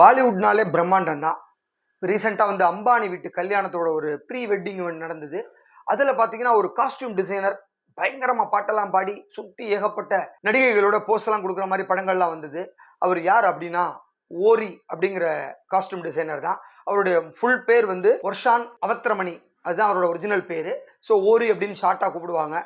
பாலிவுட்னாலே பிரம்மாண்டம் தான். ரீசெண்டா வந்து அம்பானி வீட்டு கல்யாணத்தோட ஒரு ப்ரீ வெட்டிங் ஈவென்ட் நடந்தது. அதுல பாத்தீங்கன்னா ஒரு காஸ்டியூம் டிசைனர் பயங்கரமா பாட்டெல்லாம் பாடி சுத்தி ஏகப்பட்ட நடிகைகளோட போஸ்ட் எல்லாம் கொடுக்குற மாதிரி படங்கள்லாம் வந்தது. அவர் யார் அப்படின்னா ஓரி அப்படிங்கிற காஸ்டியூம் டிசைனர் தான். அவருடைய ஃபுல் பேர் வந்து வர்ஷான் அவத்ரமணி, அதுதான் அவரோட ஒரிஜினல் பேரு. ஸோ ஓரி அப்படின்னு ஷார்ட்டா கூப்பிடுவாங்க.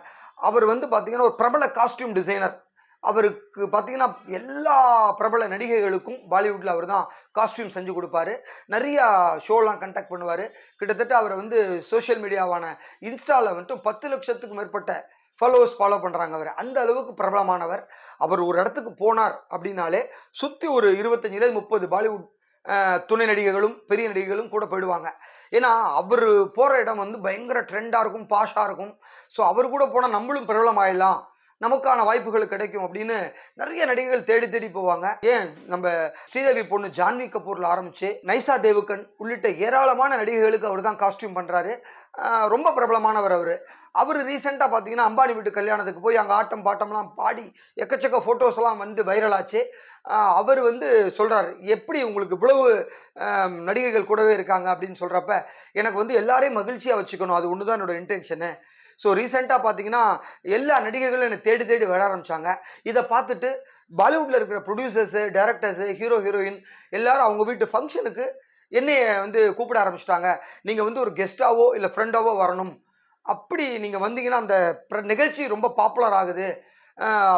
அவர் வந்து பாத்தீங்கன்னா ஒரு பிரபல காஸ்டியூம் டிசைனர். அவருக்கு பார்த்தீங்கன்னா எல்லா பிரபல நடிகைகளுக்கும் பாலிவுட்டில் அவர் தான் காஸ்டியூம் செஞ்சு கொடுப்பாரு. நிறையா ஷோலாம் கண்டக்ட் பண்ணுவார். கிட்டத்தட்ட அவரை வந்து சோஷியல் மீடியாவான இன்ஸ்டாவில் வந்துட்டு 10 லட்சத்துக்கு மேற்பட்ட ஃபாலோவர்ஸ் ஃபாலோ பண்ணுறாங்க. அவர் அந்த அளவுக்கு பிரபலமானவர். அவர் ஒரு இடத்துக்கு போனார் அப்படின்னாலே சுற்றி ஒரு 25-30 பாலிவுட் துணை நடிகைகளும் பெரிய நடிகைகளும் கூட போயிடுவாங்க. ஏன்னா அவர் போகிற இடம் வந்து பயங்கர ட்ரெண்டாக இருக்கும், பாஷாக இருக்கும். ஸோ அவர் கூட போனால் நம்மளும் பிரபலம் ஆயிடலாம், நமக்கான வாய்ப்புகள் கிடைக்கும் அப்படின்னு நிறைய நடிகைகள் தேடி தேடி போவாங்க. ஏன் நம்ம ஸ்ரீதேவி பொண்ணு ஜான்வி கபூர்ல ஆரம்பிச்சு நைசா தேவுகன் உள்ளிட்ட ஏராளமான நடிகைகளுக்கு அவர் தான் காஸ்டியூம் பண்றாரு. ரொம்ப பிரபலமானவர் அவர் ரீசெண்டாக பார்த்தீங்கன்னா அம்பானி வீட்டு கல்யாணத்துக்கு போய் அங்கே ஆட்டம் பாட்டம்லாம் பாடி எக்கச்சக்க ஃபோட்டோஸ் எல்லாம் வந்து வைரல் ஆச்சு. அவர் வந்து சொல்கிறார், எப்படி உங்களுக்கு இவ்வளவு நடிகைகள் கூடவே இருக்காங்க அப்படின்னு சொல்கிறப்ப எனக்கு வந்து எல்லாரையும் மகிழ்ச்சியாக வச்சுக்கணும், அது ஒன்று தான் என்னோட இன்டென்ஷனு. ஸோ ரீசெண்டாக பார்த்தீங்கன்னா எல்லா நடிகைகளும் என்னை தேடி தேடி வர ஆரம்பித்தாங்க. இதை பார்த்துட்டு பாலிவுட்டில் இருக்கிற ப்ரொடியூசர்ஸு, டைரக்டர்ஸு, ஹீரோ ஹீரோயின் எல்லாரும் அவங்க வீட்டு ஃபங்க்ஷனுக்கு என்னைய வந்து கூப்பிட ஆரம்பிச்சிட்டாங்க. நீங்கள் வந்து ஒரு கெஸ்ட்டாவோ இல்லை ஃப்ரெண்டாவோ வரணும், அப்படி நீங்கள் வந்தீங்கன்னா அந்த நிகழ்ச்சி ரொம்ப பாப்புலர் ஆகுது,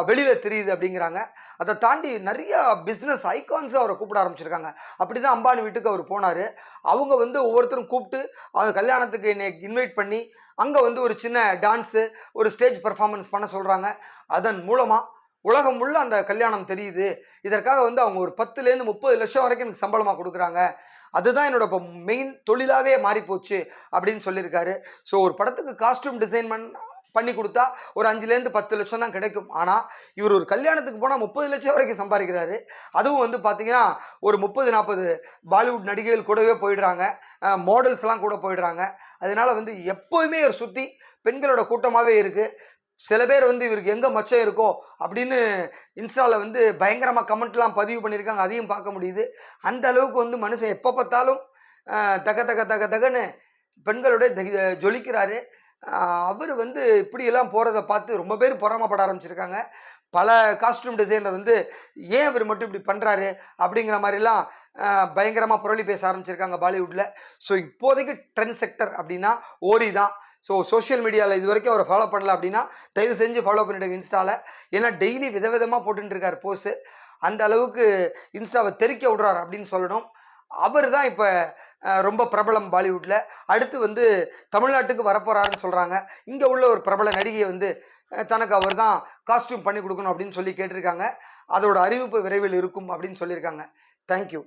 வெளியில் தெரியுது அப்படிங்கிறாங்க. அதை தாண்டி நிறையா பிஸ்னஸ் ஐகான்ஸும் அவரை கூப்பிட ஆரம்பிச்சிருக்காங்க. அப்படி தான் அம்பானி வீட்டுக்கு அவர் போனார். அவங்க வந்து ஒவ்வொருத்தரும் கூப்பிட்டு அவங்க கல்யாணத்துக்கு என்னை இன்வைட் பண்ணி அங்கே வந்து ஒரு சின்ன டான்ஸு, ஒரு ஸ்டேஜ் பர்ஃபார்மன்ஸ் பண்ண சொல்கிறாங்க. அதன் மூலமாக உலகம் முள்ள அந்த கல்யாணம் தெரியுது. இதற்காக வந்து அவங்க ஒரு 10-30 லட்சம் வரைக்கும் எனக்கு சம்பளமாக கொடுக்குறாங்க. அதுதான் என்னோட இப்போ மெயின் தொழிலாகவே மாறிப்போச்சு அப்படின்னு சொல்லியிருக்காரு. ஸோ ஒரு படத்துக்கு காஸ்டியூம் டிசைன் பண்ணி கொடுத்தா ஒரு 5-10 லட்சம் தான் கிடைக்கும். ஆனால் இவர் ஒரு கல்யாணத்துக்கு போனால் 30 லட்சம் வரைக்கும் சம்பாதிக்கிறாரு. அதுவும் வந்து பார்த்தீங்கன்னா ஒரு 30-40 பாலிவுட் நடிகைகள் கூடவே போயிடுறாங்க, மாடல்ஸ்லாம் கூட போயிடுறாங்க. அதனால வந்து எப்போவுமே ஒரு சுற்றி பெண்களோட கூட்டமாகவே இருக்குது. சில பேர் வந்து இவருக்கு எங்கே மச்சம் இருக்கோ அப்படின்னு இன்ஸ்டாவில் வந்து பயங்கரமாக கமெண்ட்லாம் பதிவு பண்ணியிருக்காங்க, அதையும் பார்க்க முடியுது. அந்த அளவுக்கு வந்து மனுஷன் எப்போ பார்த்தாலும் தக தக தக தகன்னு பெண்களோட ஜொலிக்கிறாரு. அவர் வந்து இப்படியெல்லாம் போகிறத பார்த்து ரொம்ப பேர் பொறாமப்பட ஆரம்பிச்சிருக்காங்க. பல காஸ்டியூம் டிசைனர் வந்து ஏன் இவர் மட்டும் இப்படி பண்ணுறாரு அப்படிங்கிற மாதிரிலாம் பயங்கரமாக புரளி பேச ஆரம்பிச்சிருக்காங்க பாலிவுட்டில். ஸோ இப்போதைக்கு ட்ரெண்ட் செக்டர் அப்படின்னா ஓரி தான். ஸோ சோஷியல் மீடியாவில் இது வரைக்கும் அவரை ஃபாலோ பண்ணல அப்படின்னா தயவு செஞ்சு ஃபாலோ பண்ணிவிடுங்க இன்ஸ்டாவில். ஏன்னா டெய்லி விதவிதமாக போட்டுருக்கார் போஸ்ட்டு. அந்த அளவுக்கு இன்ஸ்டாவை தெறிக்க விடுறாரு அப்படின்னு சொல்லணும். அவர் தான் இப்போ ரொம்ப பிரபலம் பாலிவுட்டில். அடுத்து வந்து தமிழ்நாட்டுக்கு வரப்போகிறாருன்னு சொல்கிறாங்க. இங்கே உள்ள ஒரு பிரபல நடிகையை வந்து தனக்கு அவர் தான் காஸ்டியூம் பண்ணி கொடுக்கணும் அப்படின்னு சொல்லி கேட்டிருக்காங்க. அதோட அறிவிப்பு விரைவில் இருக்கும் அப்படின்னு சொல்லியிருக்காங்க. தேங்க்யூ.